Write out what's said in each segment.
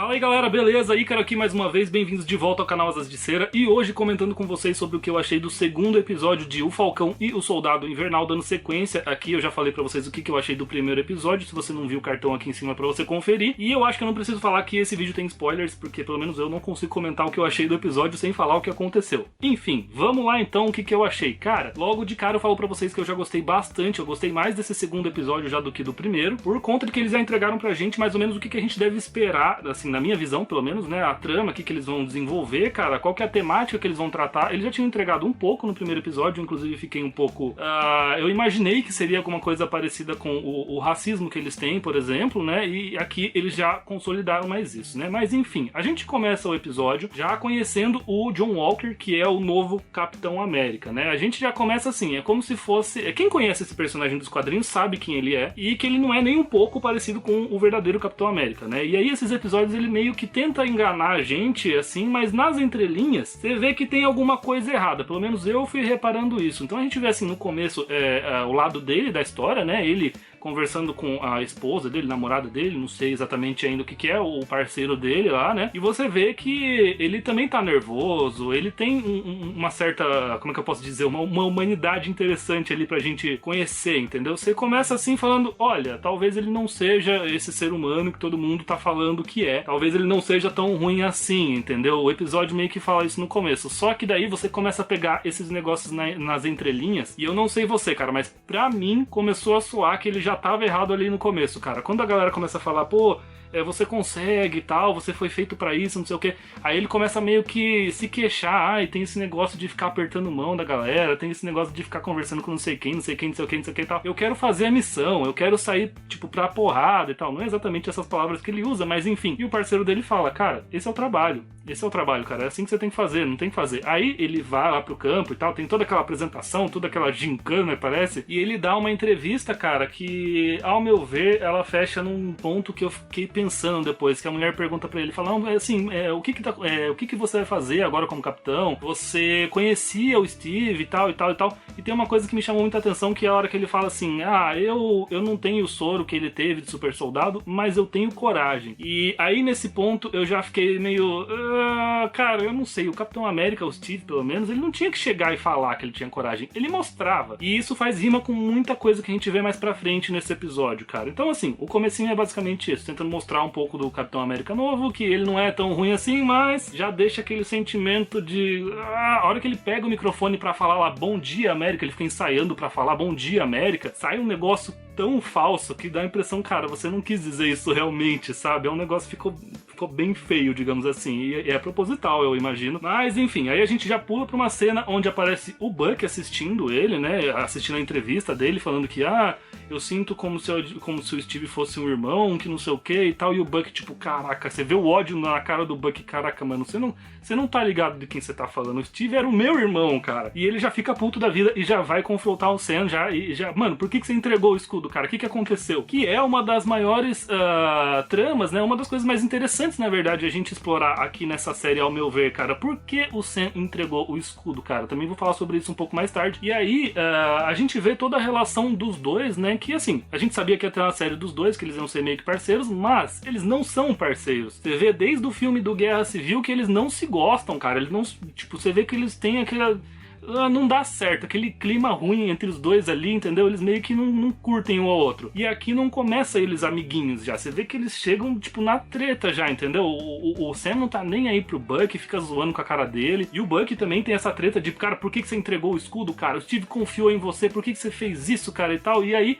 Fala aí galera, beleza? Ícaro aqui mais uma vez, bem-vindos de volta ao canal Asas de Cera e hoje comentando com vocês sobre o que eu achei do segundo episódio de O Falcão e o Soldado Invernal, dando sequência. Aqui eu já falei pra vocês o que eu achei do primeiro episódio, se você não viu o cartão aqui em cima pra você conferir. E eu acho que eu não preciso falar que esse vídeo tem spoilers, porque pelo menos eu não consigo comentar o que eu achei do episódio sem falar o que aconteceu. Enfim, vamos lá então o que eu achei. Cara, logo de cara eu falo pra vocês que eu já gostei bastante, eu gostei mais desse segundo episódio já do que do primeiro, por conta de que eles já entregaram pra gente mais ou menos o que a gente deve esperar, assim, na minha visão, pelo menos, né, a trama aqui que eles vão desenvolver, cara, qual que é a temática que eles vão tratar. Eles já tinham entregado um pouco no primeiro episódio, inclusive fiquei um pouco... eu imaginei que seria alguma coisa parecida com o racismo que eles têm, por exemplo, né, e aqui eles já consolidaram mais isso, né, mas enfim, a gente começa o episódio já conhecendo o John Walker, que é o novo Capitão América, né, a gente já começa assim, é como se fosse... Quem conhece esse personagem dos quadrinhos sabe quem ele é, e que ele não é nem um pouco parecido com o verdadeiro Capitão América, né, e aí esses episódios ele meio que tenta enganar a gente, assim, mas nas entrelinhas você vê que tem alguma coisa errada, pelo menos eu fui reparando isso. Então a gente vê assim no começo o lado dele da história, né, ele conversando com a esposa dele, namorada dele, não sei exatamente ainda o que é, o parceiro dele lá, né? E você vê que ele também tá nervoso, ele tem uma certa, como é que eu posso dizer, uma humanidade interessante ali pra gente conhecer, entendeu? Você começa assim falando, olha, talvez ele não seja esse ser humano que todo mundo tá falando que é, talvez ele não seja tão ruim assim, entendeu? O episódio meio que fala isso no começo, só que daí você começa a pegar esses negócios nas entrelinhas, e eu não sei você, cara, mas pra mim começou a soar que ele já tava errado ali no começo, cara. Quando a galera começa a falar, pô, você consegue e tal, você foi feito pra isso, não sei o que. Aí ele começa meio que se queixar, e tem esse negócio de ficar apertando mão da galera, tem esse negócio de ficar conversando com não sei quem, não sei quem, não sei o que, não sei o que e tal. Eu quero fazer a missão, eu quero sair, tipo, pra porrada e tal. Não é exatamente essas palavras que ele usa, mas enfim. E o parceiro dele fala, cara, esse é o trabalho, cara, é assim que você tem que fazer, não tem que fazer. Aí ele vai lá pro campo e tal, tem toda aquela apresentação, toda aquela gincana, parece, e ele dá uma entrevista, cara, que, ao meu ver, ela fecha num ponto que eu fiquei pensando depois, que a mulher pergunta pra ele, fala, não, assim, o que você vai fazer agora como capitão? Você conhecia o Steve e tal, e tal, e tal, e tem uma coisa que me chamou muita atenção, que é a hora que ele fala assim, eu não tenho o soro que ele teve de super soldado, mas eu tenho coragem. E aí, nesse ponto, eu já fiquei meio... cara, eu não sei, o Capitão América, o Steve, pelo menos, ele não tinha que chegar e falar que ele tinha coragem, ele mostrava. E isso faz rima com muita coisa que a gente vê mais pra frente nesse episódio, cara. Então, assim, o comecinho é basicamente isso, tentando mostrar um pouco do Capitão América novo, que ele não é tão ruim assim, mas já deixa aquele sentimento de... a hora que ele pega o microfone pra falar lá, bom dia América, ele fica ensaiando pra falar bom dia América, sai um negócio tão falso que dá a impressão, cara, você não quis dizer isso realmente, sabe? É um negócio que ficou bem feio, digamos assim, e é proposital, eu imagino. Mas, enfim, aí a gente já pula pra uma cena onde aparece o Buck assistindo ele, né, assistindo a entrevista dele, falando que, eu sinto como se o Steve fosse um irmão, que não sei o que e tal, e o Buck, tipo, caraca, você vê o ódio na cara do Buck, caraca, mano, você não tá ligado de quem você tá falando, o Steve era o meu irmão, cara. E ele já fica puto da vida e já vai confrontar o Sam, mano, por que você entregou o escudo, cara? O que aconteceu? Que é uma das maiores tramas, né, uma das coisas mais interessantes, na verdade, a gente explorar aqui nessa série, ao meu ver, cara. Por que o Sam entregou o escudo, cara? Também vou falar sobre isso um pouco mais tarde. E aí, a gente vê toda a relação dos dois, né, que assim, a gente sabia que ia ter uma série dos dois, que eles iam ser meio que parceiros, mas eles não são parceiros. Você vê desde o filme do Guerra Civil que eles não se gostam, cara. Eles não, tipo, você vê que eles têm aquela... não dá certo, aquele clima ruim entre os dois ali, entendeu? Eles meio que não curtem um ao outro. E aqui não começa eles amiguinhos já, você vê que eles chegam, tipo, na treta já, entendeu? O Sam não tá nem aí pro Buck, fica zoando com a cara dele, e o Buck também tem essa treta de, cara, por que você entregou o escudo, cara? O Steve confiou em você, por que você fez isso, cara, e tal? E aí,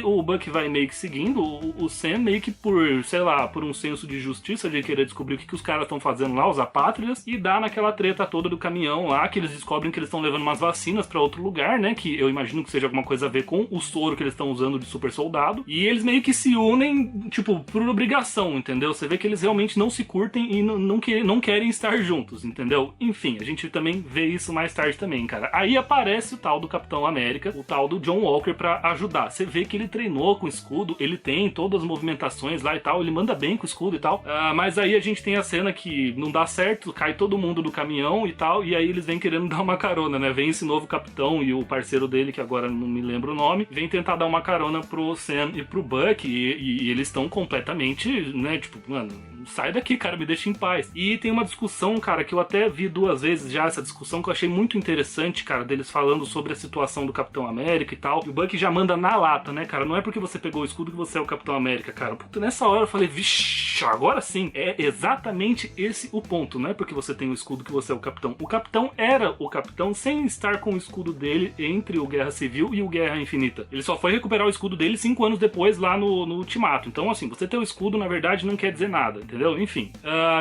o Buck vai meio que seguindo, o Sam meio que por, sei lá, por um senso de justiça, de querer descobrir o que os caras estão fazendo lá, os apátridas, e dá naquela treta toda do caminhão lá, que eles descobrem que eles estão levando umas vacinas pra outro lugar, né, que eu imagino que seja alguma coisa a ver com o soro que eles estão usando de super soldado, e eles meio que se unem, tipo, por obrigação, entendeu? Você vê que eles realmente não se curtem e não querem estar juntos, entendeu? Enfim, a gente também vê isso mais tarde também, cara. Aí aparece o tal do Capitão América, o tal do John Walker pra ajudar. Você vê que ele treinou com o escudo, ele tem todas as movimentações lá e tal, ele manda bem com o escudo e tal, mas aí a gente tem a cena que não dá certo, cai todo mundo do caminhão e tal, e aí eles vêm querendo dar uma carona, né? Vem esse novo capitão e o parceiro dele, que agora não me lembro o nome, vem tentar dar uma carona pro Sam e pro Buck, e eles estão completamente, né, tipo, mano, sai daqui, cara, me deixa em paz. E tem uma discussão, cara, que eu até vi 2 vezes já, essa discussão que eu achei muito interessante, cara, deles falando sobre a situação do Capitão América e tal. E o Bucky já manda na lata, né, cara? Não é porque você pegou o escudo que você é o Capitão América, cara. Puta, nessa hora eu falei, vixe, agora sim. É exatamente esse o ponto, não é porque você tem o escudo que você é o Capitão. O Capitão era o Capitão sem estar com o escudo dele entre o Guerra Civil e o Guerra Infinita. Ele só foi recuperar o escudo dele 5 anos depois lá no Ultimato. Então, assim, você ter o escudo, na verdade, não quer dizer nada, entendeu? Enfim.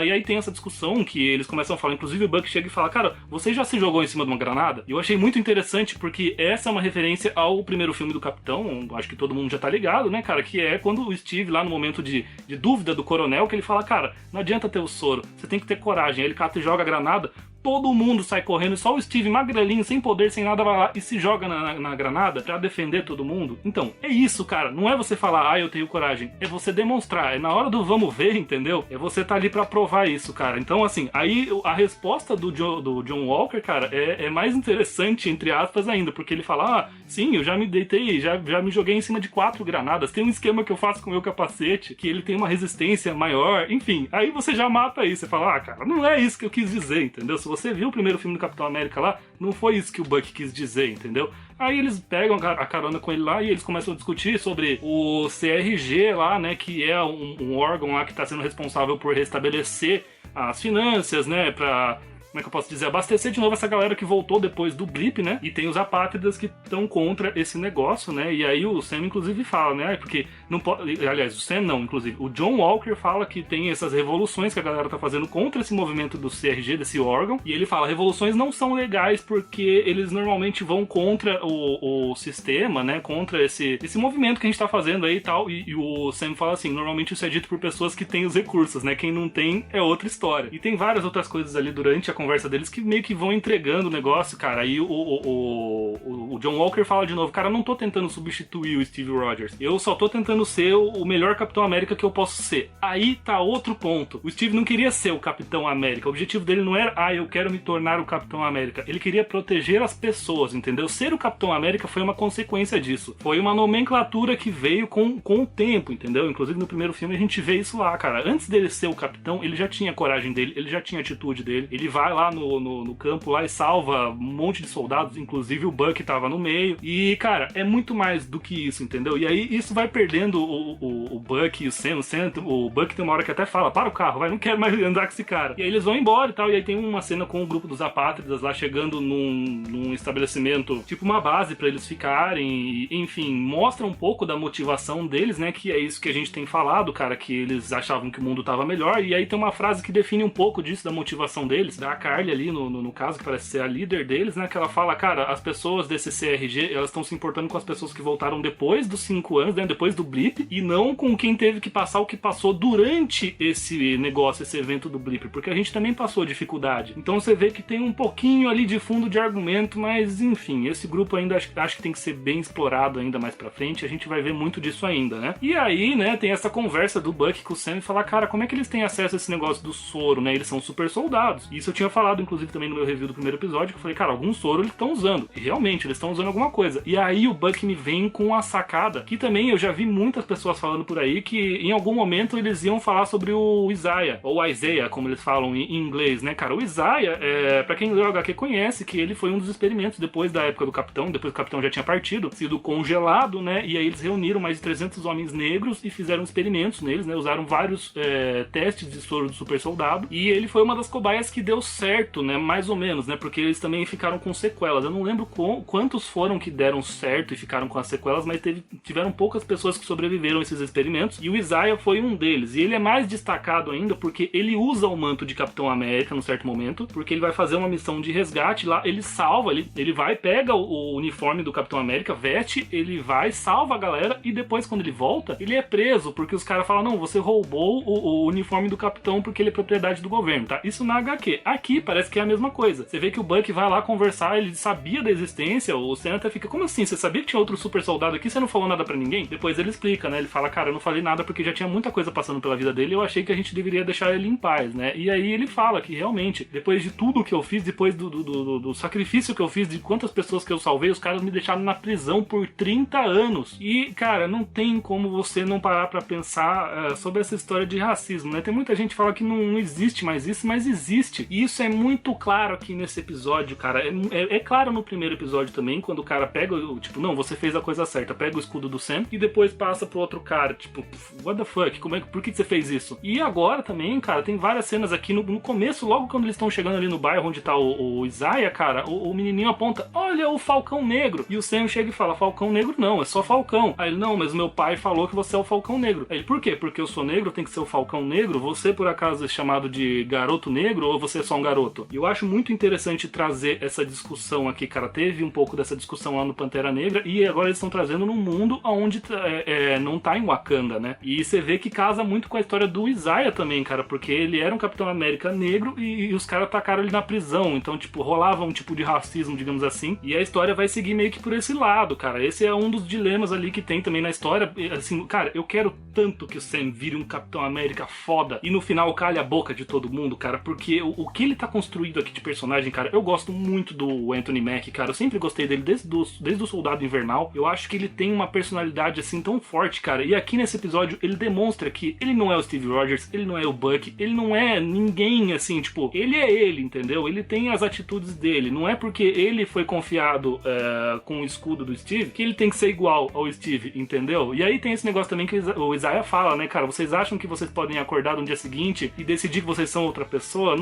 E aí tem essa discussão que eles começam a falar, inclusive o Buck chega e fala, cara, você já se jogou em cima de uma granada? E eu achei muito interessante porque essa é uma referência ao primeiro filme do Capitão, acho que todo mundo já tá ligado, né, cara? Que é quando o Steve, lá no momento de dúvida do coronel, que ele fala, cara, não adianta ter o soro, você tem que ter coragem. Aí ele cata e joga a granada, todo mundo sai correndo, só o Steve magrelinho, sem poder, sem nada, vai lá e se joga na granada pra defender todo mundo. Então, é isso, cara. Não é você falar, eu tenho coragem. É você demonstrar. É na hora do vamos ver, entendeu? É você tá ali pra provar isso, cara. Então, assim, aí a resposta do John Walker, cara, é mais interessante, entre aspas, ainda. Porque ele fala, sim, eu já me deitei, já me joguei em cima de 4 granadas. Tem um esquema que eu faço com o meu capacete, que ele tem uma resistência maior. Enfim, aí você já mata isso. Você fala, cara, não é isso que eu quis dizer, entendeu? Se você viu o primeiro filme do Capitão América lá, não foi isso que o Buck quis dizer, entendeu? Aí eles pegam a carona com ele lá e eles começam a discutir sobre o CRG lá, né, que é um órgão lá que está sendo responsável por restabelecer as finanças, né, pra... como é que eu posso dizer? Abastecer de novo essa galera que voltou depois do blip, né? E tem os apátridas que estão contra esse negócio, né? E aí o Sam, inclusive, fala, né? Porque não pode... Aliás, o Sam não, inclusive. O John Walker fala que tem essas revoluções que a galera tá fazendo contra esse movimento do CRG, desse órgão. E ele fala, revoluções não são legais porque eles normalmente vão contra o sistema, né? Contra esse movimento que a gente tá fazendo aí e tal. E o Sam fala assim, normalmente isso é dito por pessoas que têm os recursos, né? Quem não tem é outra história. E tem várias outras coisas ali durante a conversa deles que meio que vão entregando o negócio, cara. Aí o John Walker fala de novo, cara, eu não tô tentando substituir o Steve Rogers, eu só tô tentando ser o melhor Capitão América que eu posso ser. Aí tá outro ponto. O Steve não queria ser o Capitão América, o objetivo dele não era, eu quero me tornar o Capitão América. Ele queria proteger as pessoas, entendeu? Ser o Capitão América foi uma consequência disso. Foi uma nomenclatura que veio com o tempo, entendeu? Inclusive no primeiro filme a gente vê isso lá, cara. Antes dele ser o Capitão, ele já tinha a coragem dele, ele já tinha a atitude dele, ele vai lá no campo lá e salva um monte de soldados, inclusive o Buck tava no meio. E, cara, é muito mais do que isso, entendeu? E aí isso vai perdendo o Buck e o Sam. O Buck tem uma hora que até fala, para o carro, vai, não quero mais andar com esse cara. E aí eles vão embora e tal, e aí tem uma cena com o grupo dos apátridas lá chegando num estabelecimento, tipo uma base pra eles ficarem, e, enfim, mostra um pouco da motivação deles, né, que é isso que a gente tem falado, cara, que eles achavam que o mundo tava melhor, e aí tem uma frase que define um pouco disso, da motivação deles, da Carly ali no caso, que parece ser a líder deles, né, que ela fala, cara, as pessoas desse CRG, elas estão se importando com as pessoas que voltaram depois dos 5 anos, né, depois do blip, e não com quem teve que passar o que passou durante esse negócio, esse evento do blip, porque a gente também passou dificuldade. Então você vê que tem um pouquinho ali de fundo de argumento, mas enfim, esse grupo ainda acho que tem que ser bem explorado ainda mais pra frente, a gente vai ver muito disso ainda, né. E aí, né, tem essa conversa do Buck com o Sam e falar, cara, como é que eles têm acesso a esse negócio do soro, né, eles são super soldados. Isso eu tinha falado, inclusive, também no meu review do primeiro episódio, que eu falei, cara, algum soro eles estão usando. E realmente, eles estão usando alguma coisa. E aí o Buck me vem com a sacada, que também eu já vi muitas pessoas falando por aí, que em algum momento eles iam falar sobre o Isaiah, ou Isaiah, como eles falam em inglês, né, cara? O Isaiah, pra quem leu o HQ conhece, que ele foi um dos experimentos depois da época do Capitão, depois que o Capitão já tinha partido, sido congelado, né, e aí eles reuniram mais de 300 homens negros e fizeram experimentos neles, né, usaram vários testes de soro do super soldado, e ele foi uma das cobaias que deu certo, né, mais ou menos, né, porque eles também ficaram com sequelas. Eu não lembro quantos foram que deram certo e ficaram com as sequelas, mas tiveram poucas pessoas que sobreviveram a esses experimentos, e o Isaiah foi um deles. E ele é mais destacado ainda porque ele usa o manto de Capitão América num certo momento, porque ele vai fazer uma missão de resgate lá, ele salva, ele vai, pega o uniforme do Capitão América, veste, ele vai, salva a galera, e depois quando ele volta, ele é preso, porque os caras falam, não, você roubou o uniforme do Capitão porque ele é propriedade do governo, tá? Isso na HQ. Aqui aqui parece que é a mesma coisa. Você vê que o Buck vai lá conversar, ele sabia da existência, o Sam até fica, como assim? Você sabia que tinha outro super soldado aqui, você não falou nada pra ninguém? Depois ele explica, né? Ele fala, cara, eu não falei nada porque já tinha muita coisa passando pela vida dele, eu achei que a gente deveria deixar ele em paz, né? E aí ele fala que realmente, depois de tudo que eu fiz, depois do sacrifício que eu fiz, de quantas pessoas que eu salvei, os caras me deixaram na prisão por 30 anos. E, cara, não tem como você não parar pra pensar sobre essa história de racismo, né? Tem muita gente que fala que não existe mais isso, mas existe. E isso é muito claro aqui nesse episódio, cara. É claro no primeiro episódio também, quando o cara pega, tipo, não, você fez a coisa certa, pega o escudo do Sam e depois passa pro outro cara, tipo, what the fuck, por que você fez isso? E agora também, cara, tem várias cenas aqui no começo, logo quando eles estão chegando ali no bairro onde tá o Isaiah, cara, o menininho aponta, olha o Falcão Negro. E o Sam chega e fala, Falcão Negro não, é só Falcão. Aí ele, não, mas meu pai falou que você é o Falcão Negro. Aí ele, por quê? Porque eu sou negro, tem que ser o Falcão Negro? Você por acaso é chamado de garoto negro ou você é só um garoto? E eu acho muito interessante trazer essa discussão aqui, cara. Teve um pouco dessa discussão lá no Pantera Negra e agora eles estão trazendo num mundo onde não tá em Wakanda, né? E você vê que casa muito com a história do Isaiah também, cara, porque ele era um Capitão América negro e os caras tacaram ele na prisão, então, tipo, rolava um tipo de racismo, digamos assim, e a história vai seguir meio que por esse lado, cara. Esse é um dos dilemas ali que tem também na história, assim, cara, eu quero tanto que o Sam vire um Capitão América foda e no final calhe a boca de todo mundo, cara, porque o que ele tá construído aqui de personagem, cara, eu gosto muito do Anthony Mack, cara, eu sempre gostei dele desde o Soldado Invernal. Eu acho que ele tem uma personalidade assim tão forte, cara, e aqui nesse episódio ele demonstra que ele não é o Steve Rogers, ele não é o Buck, ele não é ninguém assim, tipo, ele é ele, entendeu? Ele tem as atitudes dele, não é porque ele foi confiado com o escudo do Steve que ele tem que ser igual ao Steve, entendeu? E aí tem esse negócio também que o Isaiah fala, né, cara, vocês acham que vocês podem acordar no dia seguinte e decidir que vocês são outra pessoa?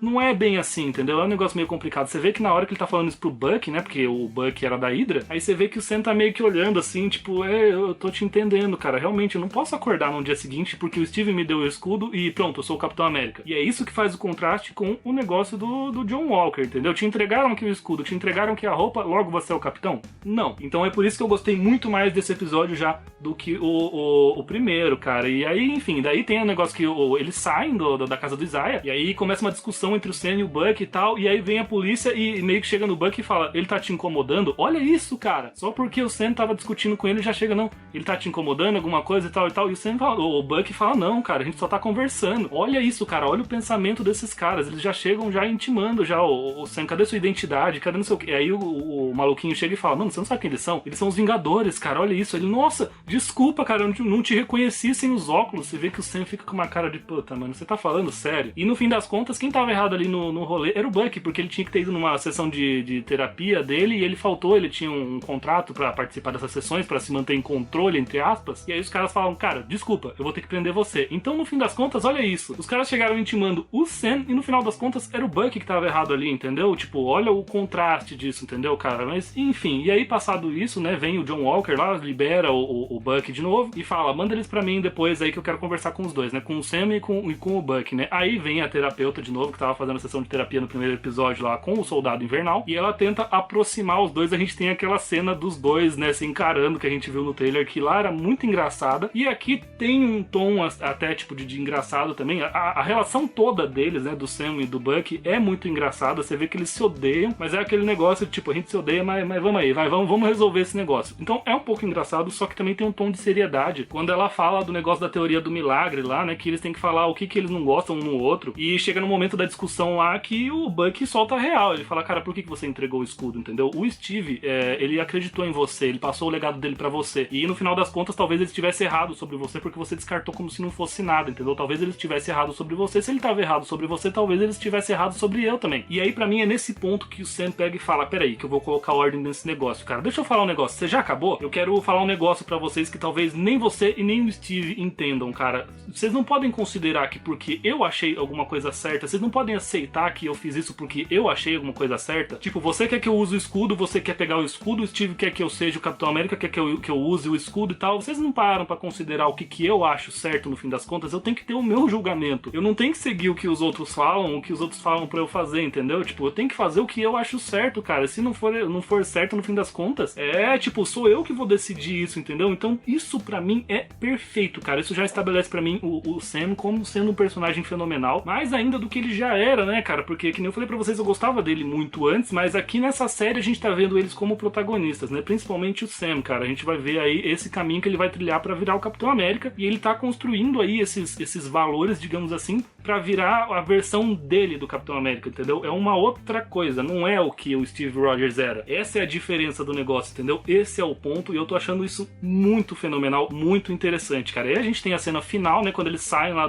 Não é bem assim, entendeu? É um negócio meio complicado. Você vê que na hora que ele tá falando isso pro Buck, né, porque o Buck era da Hydra, aí você vê que o Sam tá meio que olhando assim, tipo, eu tô te entendendo, cara, realmente eu não posso acordar no dia seguinte porque o Steve me deu o escudo e pronto, eu sou o Capitão América. E é isso que faz o contraste com o negócio do John Walker, entendeu? Te entregaram aqui o escudo, te entregaram aqui a roupa, logo você é o Capitão? Não. Então é por isso que eu gostei muito mais desse episódio já do que o primeiro, cara. E aí, enfim, daí tem o negócio que eles saem da casa do Isaiah, e aí começa uma discussão entre o Sam e o Buck e tal, e aí vem a polícia e meio que chega no Buck e fala, ele tá te incomodando? Olha isso, cara! Só porque o Sam tava discutindo com ele, já chega, não, ele tá te incomodando, alguma coisa e tal, e o Sam fala, o Buck fala, não, cara, a gente só tá conversando. Olha isso, cara, olha o pensamento desses caras, eles já chegam já intimando já, o Sam, cadê sua identidade, cadê não sei o que? E aí o maluquinho chega e fala, mano, você não sabe quem eles são? Eles são os Vingadores, cara, olha isso. Ele, nossa, desculpa, cara, eu não te reconheci sem os óculos. Você vê que o Sam fica com uma cara de puta, mano, você tá falando sério? E no fim das contas, quem tava errado ali no rolê era o Buck, porque ele tinha que ter ido numa sessão de terapia dele e ele faltou, ele tinha um contrato pra participar dessas sessões, pra se manter em controle, entre aspas, e aí os caras falam, cara, desculpa, eu vou ter que prender você. Então, no fim das contas, olha isso, os caras chegaram intimando o Sam e no final das contas era o Buck que tava errado ali, entendeu? Tipo, olha o contraste disso, entendeu, cara? Mas, enfim, e aí passado isso, né, vem o John Walker lá, libera o Buck de novo e fala, manda eles pra mim depois aí que eu quero conversar com os dois, né, com o Sam e com o Buck, né? Aí vem a terapeuta de novo, que tava fazendo a sessão de terapia no primeiro episódio lá com o Soldado Invernal, e ela tenta aproximar os dois. A gente tem aquela cena dos dois, né, se encarando, que a gente viu no trailer, que lá era muito engraçada, e aqui tem um tom até tipo de engraçado também. A relação toda deles, né, do Sam e do Buck é muito engraçada, você vê que eles se odeiam, mas é aquele negócio de tipo, a gente se odeia, mas vamos aí, vamos resolver esse negócio. Então é um pouco engraçado, só que também tem um tom de seriedade, quando ela fala do negócio da teoria do milagre lá, né, que eles têm que falar o que eles não gostam um no outro, e chega no momento da discussão lá que o Buck solta a real, ele fala, cara, por que você entregou o escudo, entendeu? O Steve, ele acreditou em você, ele passou o legado dele pra você, e no final das contas, talvez ele estivesse errado sobre você, porque você descartou como se não fosse nada, entendeu? Talvez ele estivesse errado sobre você, se ele estava errado sobre você, talvez ele estivesse errado sobre eu também. E aí, pra mim, é nesse ponto que o Sam pega e fala, peraí, que eu vou colocar ordem nesse negócio, cara. Deixa eu falar um negócio, você já acabou? Eu quero falar um negócio pra vocês que talvez nem você e nem o Steve entendam, cara. Vocês não podem considerar que porque eu achei alguma coisa certa, vocês não podem aceitar que eu fiz isso porque eu achei alguma coisa certa. Tipo, você quer que eu use o escudo, você quer pegar o escudo, o Steve quer que eu seja o Capitão América, quer que eu use o escudo e tal. Vocês não param pra considerar o que eu acho certo no fim das contas. Eu tenho que ter o meu julgamento. Eu não tenho que seguir o que os outros falam, o que os outros falam pra eu fazer, entendeu? Tipo, eu tenho que fazer o que eu acho certo, cara. Se não for certo no fim das contas, tipo, sou eu que vou decidir isso, entendeu? Então, isso pra mim é perfeito, cara. Isso já estabelece pra mim o Sam como sendo um personagem fenomenal, mais ainda do que ele já é espera, né, cara? Porque, que nem eu falei pra vocês, eu gostava dele muito antes, mas aqui nessa série a gente tá vendo eles como protagonistas, né? Principalmente o Sam, cara. A gente vai ver aí esse caminho que ele vai trilhar pra virar o Capitão América, e ele tá construindo aí esses valores, digamos assim, pra virar a versão dele do Capitão América, entendeu? É uma outra coisa, não é o que o Steve Rogers era. Essa é a diferença do negócio, entendeu? Esse é o ponto, e eu tô achando isso muito fenomenal, muito interessante, cara. E a gente tem a cena final, né, quando eles saem lá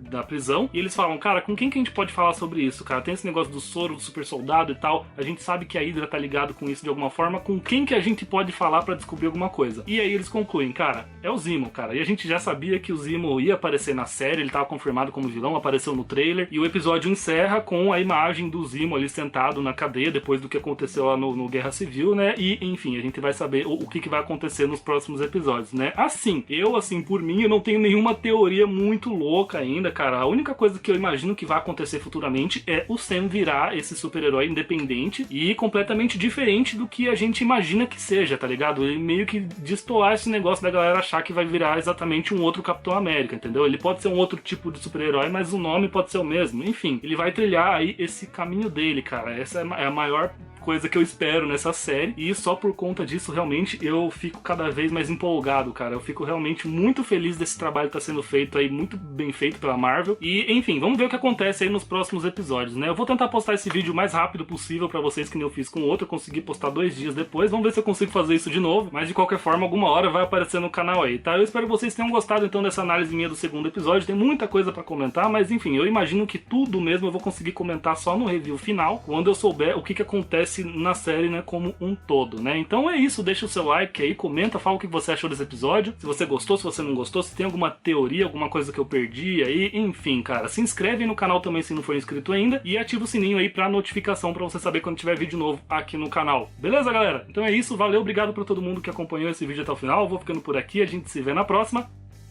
da prisão, e eles falam, cara, com quem que a gente pode falar sobre isso, cara? Tem esse negócio do soro, do super soldado e tal, a gente sabe que a Hydra tá ligado com isso de alguma forma, com quem que a gente pode falar pra descobrir alguma coisa? E aí eles concluem, cara, é o Zemo, cara. E a gente já sabia que o Zemo ia aparecer na série, ele tava confirmado como vilão, apareceu no trailer, e o episódio encerra com a imagem do Zemo ali sentado na cadeia, depois do que aconteceu lá no Guerra Civil, né? E, enfim, a gente vai saber o que vai acontecer nos próximos episódios, né? Assim, por mim, eu não tenho nenhuma teoria muito louca ainda, cara. A única coisa que eu imagino que vai acontecer futuramente é o Sam virar esse super-herói independente e completamente diferente do que a gente imagina que seja, tá ligado? Ele meio que destoar esse negócio da galera achar que vai virar exatamente um outro Capitão América, entendeu? Ele pode ser um outro tipo de super-herói, mas o nome pode ser o mesmo. Enfim, ele vai trilhar aí esse caminho dele, cara. Essa é a maior coisa que eu espero nessa série, e só por conta disso realmente eu fico cada vez mais empolgado, cara. Eu fico realmente muito feliz desse trabalho que tá sendo feito aí, muito bem feito pela Marvel. E enfim, vamos ver o que acontece aí nos próximos episódios, né? Eu vou tentar postar esse vídeo o mais rápido possível pra vocês, que nem eu fiz com o outro. Eu consegui postar 2 dias depois, vamos ver se eu consigo fazer isso de novo, mas de qualquer forma alguma hora vai aparecer no canal aí, tá? Eu espero que vocês tenham gostado então dessa análise minha do segundo episódio. Tem muita coisa pra comentar, mas enfim, eu imagino que tudo mesmo eu vou conseguir comentar só no review final, quando eu souber o que acontece na série, né, como um todo, né? Então é isso, deixa o seu like aí, comenta, fala o que você achou desse episódio, se você gostou, se você não gostou, se tem alguma teoria, alguma coisa que eu perdi aí, enfim, cara, se inscreve no canal também se não for inscrito ainda, e ativa o sininho aí pra notificação, pra você saber quando tiver vídeo novo aqui no canal. Beleza, galera? Então é isso, valeu, obrigado pra todo mundo que acompanhou esse vídeo até o final, eu vou ficando por aqui, a gente se vê na próxima,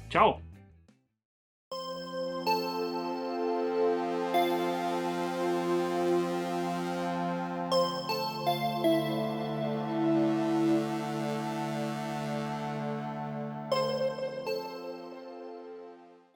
tchau!